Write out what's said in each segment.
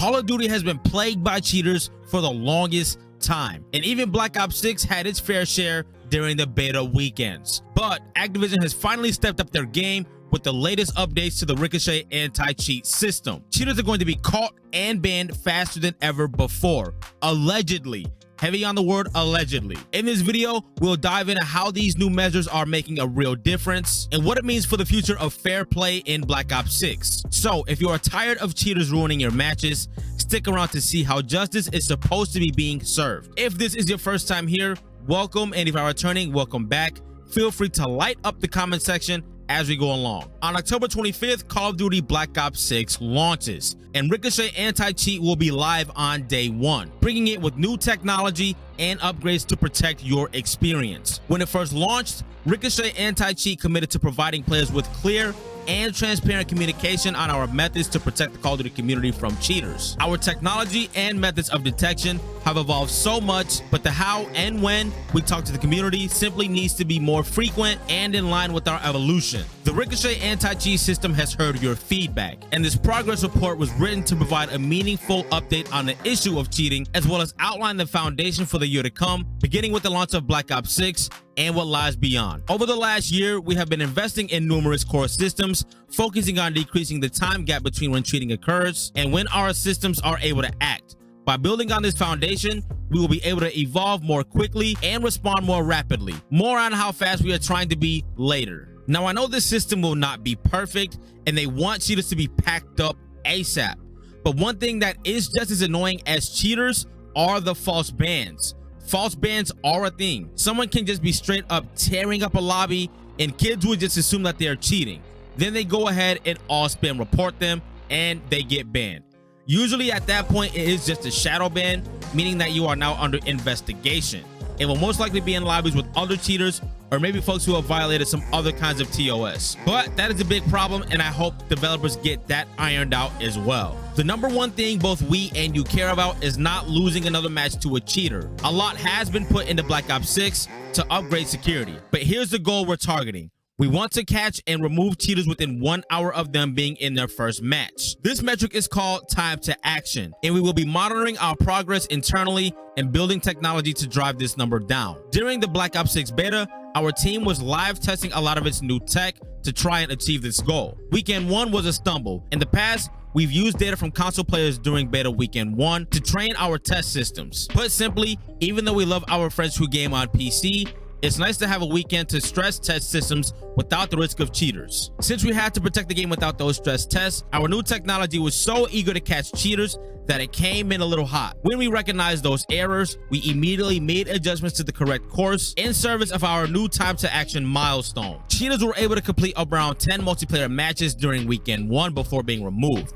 Call of Duty has been plagued by cheaters for the longest time, and even Black Ops 6 had its fair share during the beta weekends. But Activision has finally stepped up their game with the latest updates to the Ricochet anti-cheat system. Cheaters are going to be caught and banned faster than ever before, allegedly. Heavy on the word allegedly. In this video, we'll dive into how these new measures are making a real difference and what it means for the future of fair play in Black Ops 6. So if you are tired of cheaters ruining your matches, stick around to see how justice is supposed to be being served. If this is your first time here, welcome, and if you are returning, welcome back. Feel free to light up the comment section as we go along. On October 25th, Call of Duty Black Ops 6 launches, and Ricochet anti-cheat will be live on day one, bringing it with new technology and upgrades to protect your experience. When it first launched, Ricochet anti-cheat committed to providing players with clear and transparent communication on our methods to protect the Call of Duty community from cheaters. Our technology and methods of detection have evolved so much, but the how and when we talk to the community simply needs to be more frequent and in line with our evolution. The Ricochet anti-cheat system has heard your feedback, and this progress report was written to provide a meaningful update on the issue of cheating, as well as outline the foundation for the year to come, beginning with the launch of Black Ops 6 and what lies beyond. Over the last year, we have been investing in numerous core systems, focusing on decreasing the time gap between when cheating occurs and when our systems are able to act. By building on this foundation, we will be able to evolve more quickly and respond more rapidly. More on how fast we are trying to be later. Now, I know this system will not be perfect, and they want cheaters to be packed up ASAP. But one thing that is just as annoying as cheaters are the false bans. False bans are a thing. Someone can just be straight up tearing up a lobby, and kids would just assume that they're cheating. Then they go ahead and all spam report them, and they get banned. Usually at that point, it is just a shadow ban, meaning that you are now under investigation. It will most likely be in lobbies with other cheaters, or maybe folks who have violated some other kinds of TOS. But that is a big problem, and I hope developers get that ironed out as well. The number one thing both we and you care about is not losing another match to a cheater. A lot has been put into Black Ops 6 to upgrade security, but here's the goal we're targeting. We want to catch and remove cheaters within 1 hour of them being in their first match. This metric is called time to action, and we will be monitoring our progress internally and building technology to drive this number down. During the Black Ops 6 beta, our team was live testing a lot of its new tech to try and achieve this goal. Weekend 1 was a stumble. In the past, we've used data from console players during beta weekend 1 to train our test systems. Put simply, even though we love our friends who game on PC, it's nice to have a weekend to stress test systems without the risk of cheaters. Since we had to protect the game without those stress tests, our new technology was so eager to catch cheaters that it came in a little hot. When we recognized those errors, we immediately made adjustments to the correct course in service of our new time to action milestone. Cheaters were able to complete around 10 multiplayer matches during weekend 1 before being removed.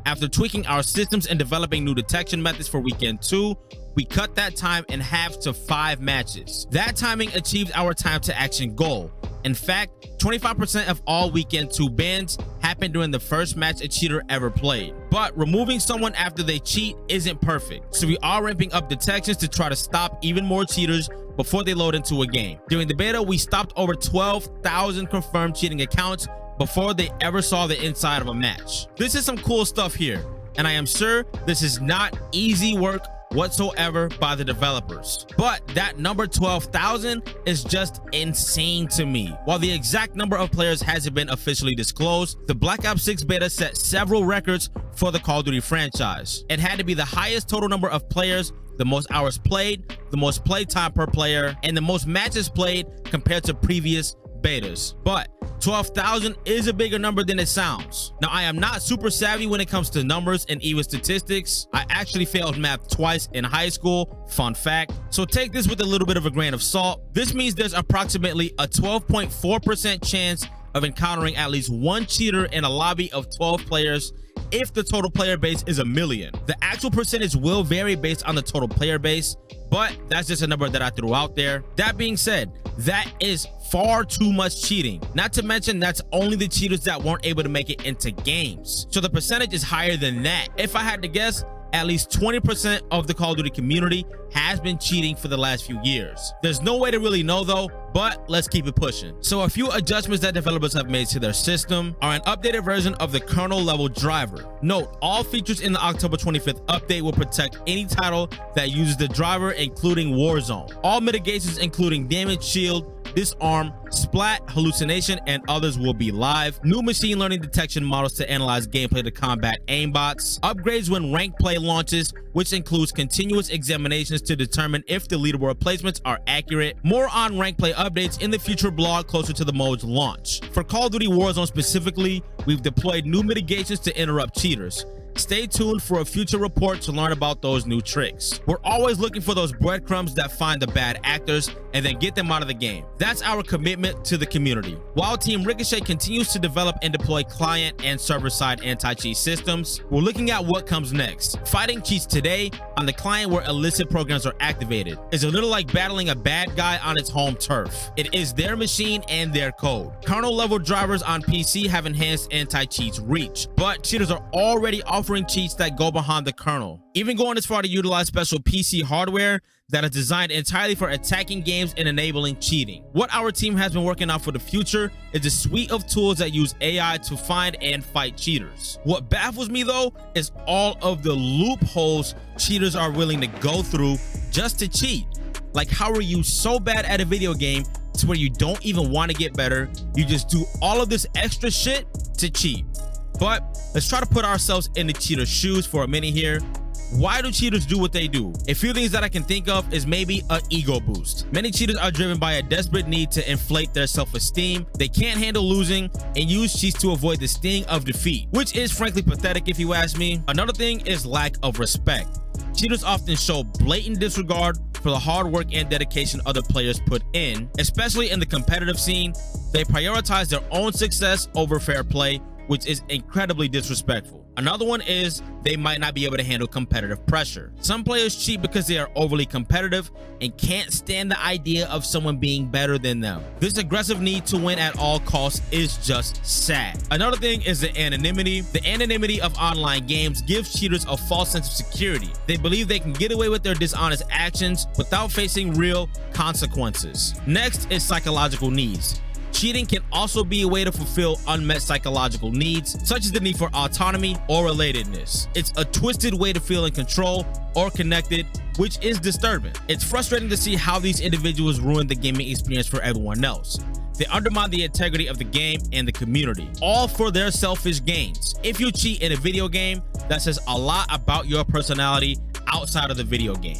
After tweaking our systems and developing new detection methods for weekend 2, we cut that time in half to 5 matches. That timing achieved our time to action goal. In fact, 25% of all weekend 2 bans happened during the first match a cheater ever played. But removing someone after they cheat isn't perfect, so we are ramping up detections to try to stop even more cheaters before they load into a game. During the beta, we stopped over 12,000 confirmed cheating accounts before they ever saw the inside of a match. This is some cool stuff here, and I am sure this is not easy work whatsoever by the developers, but that number 12,000 is just insane to me. While the exact number of players hasn't been officially disclosed, the Black Ops 6 beta set several records for the Call of Duty franchise. It had to be the highest total number of players, the most hours played, the most play time per player, and the most matches played compared to previous betas. But 12,000 is a bigger number than it sounds. Now, I am not super savvy when it comes to numbers and even statistics. I actually failed math twice in high school, fun fact. So take this with a little bit of a grain of salt. This means there's approximately a 12.4% chance of encountering at least one cheater in a lobby of 12 players if the total player base is 1 million. The actual percentage will vary based on the total player base, but that's just a number that I threw out there. That being said, that is far too much cheating. Not to mention, that's only the cheaters that weren't able to make it into games. So the percentage is higher than that. If I had to guess, at least 20% of the Call of Duty community has been cheating for the last few years. There's no way to really know though, but let's keep it pushing. So a few adjustments that developers have made to their system are an updated version of the kernel level driver. Note, all features in the October 25th update will protect any title that uses the driver, including Warzone. All mitigations including damage shield, disarm, splat, hallucination, and others will be live. New machine learning detection models to analyze gameplay to combat aimbots. Upgrades when ranked play launches, which includes continuous examinations to determine if the leaderboard placements are accurate. More on ranked play updates in the future blog closer to the mode's launch. For Call of Duty Warzone specifically, we've deployed new mitigations to interrupt cheaters. Stay tuned for a future report to learn about those new tricks. We're always looking for those breadcrumbs that find the bad actors and then get them out of the game. That's our commitment to the community. While Team Ricochet continues to develop and deploy client and server-side anti-cheat systems, we're looking at what comes next. Fighting cheats today on the client where illicit programs are activated is a little like battling a bad guy on its home turf. It is their machine and their code. Kernel level drivers on PC have enhanced anti-cheats reach, but cheaters are already offering cheats that go behind the kernel, even going as far to utilize special PC hardware that is designed entirely for attacking games and enabling cheating. What our team has been working on for the future is a suite of tools that use AI to find and fight cheaters. What baffles me though is all of the loopholes cheaters are willing to go through just to cheat. Like, how are you so bad at a video game to where you don't even want to get better? You just do all of this extra shit to cheat. But let's try to put ourselves in the cheater's shoes for a minute here. Why do cheaters do what they do? A few things that I can think of is maybe an ego boost. Many cheaters are driven by a desperate need to inflate their self-esteem. They can't handle losing and use cheats to avoid the sting of defeat, which is frankly pathetic if you ask me. Another thing is lack of respect. Cheaters often show blatant disregard for the hard work and dedication other players put in, especially in the competitive scene. They prioritize their own success over fair play, which is incredibly disrespectful. Another one is they might not be able to handle competitive pressure. Some players cheat because they are overly competitive and can't stand the idea of someone being better than them. This aggressive need to win at all costs is just sad. Another thing is the anonymity. The anonymity of online games gives cheaters a false sense of security. They believe they can get away with their dishonest actions without facing real consequences. Next is psychological needs. Cheating can also be a way to fulfill unmet psychological needs, such as the need for autonomy or relatedness. It's a twisted way to feel in control or connected, which is disturbing. It's frustrating to see how these individuals ruin the gaming experience for everyone else. They undermine the integrity of the game and the community, all for their selfish gains. If you cheat in a video game, that says a lot about your personality outside of the video game.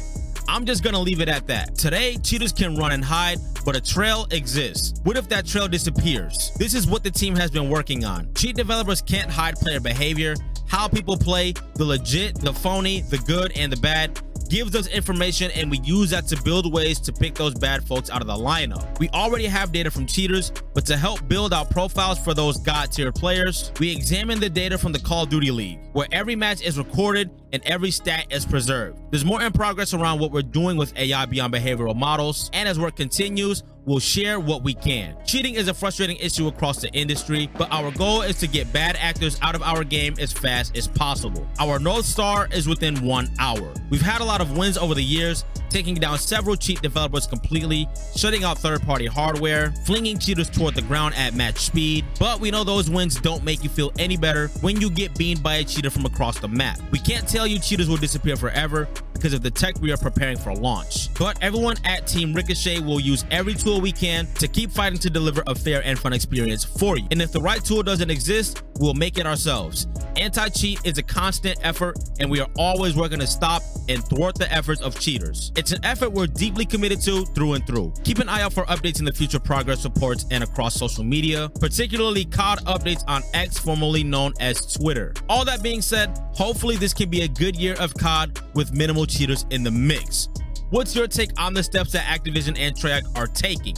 I'm just gonna leave it at that. Today, cheaters can run and hide, but a trail exists. What if that trail disappears? This is what the team has been working on. Cheat developers can't hide player behavior, how people play, the legit, the phony, the good, and the bad. Gives us information, and we use that to build ways to pick those bad folks out of the lineup. We already have data from cheaters, but to help build out profiles for those god tier players, we examine the data from the Call of Duty League, where every match is recorded and every stat is preserved. There's more in progress around what we're doing with AI beyond behavioral models, and as work continues, we'll share what we can. Cheating is a frustrating issue across the industry, but our goal is to get bad actors out of our game as fast as possible. Our North Star is within 1 hour. We've had a lot of wins over the years, taking down several cheat developers completely, shutting out third-party hardware, flinging cheaters toward the ground at match speed, but we know those wins don't make you feel any better when you get beamed by a cheater from across the map. We can't tell you cheaters will disappear forever because of the tech we are preparing for launch, but everyone at Team Ricochet will use every tool we can to keep fighting to deliver a fair and fun experience for you. And if the right tool doesn't exist, we'll make it ourselves. Anti-cheat is a constant effort, and we are always working to stop and thwart the efforts of cheaters. It's an effort we're deeply committed to through and through. Keep an eye out for updates in the future progress reports and across social media, particularly COD updates on X, formerly known as Twitter. All that being said, hopefully this can be a good year of COD with minimal cheaters in the mix. What's your take on the steps that Activision and Treyarch are taking?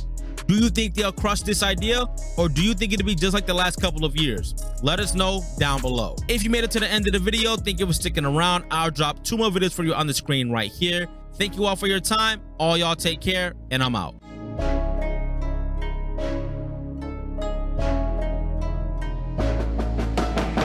Do you think they'll crush this idea, or do you think it'll be just like the last couple of years? Let us know down below. If you made it to the end of the video, thank you for sticking around. I'll drop 2 more videos for you on the screen right here. Thank you all for your time. All y'all take care, and I'm out.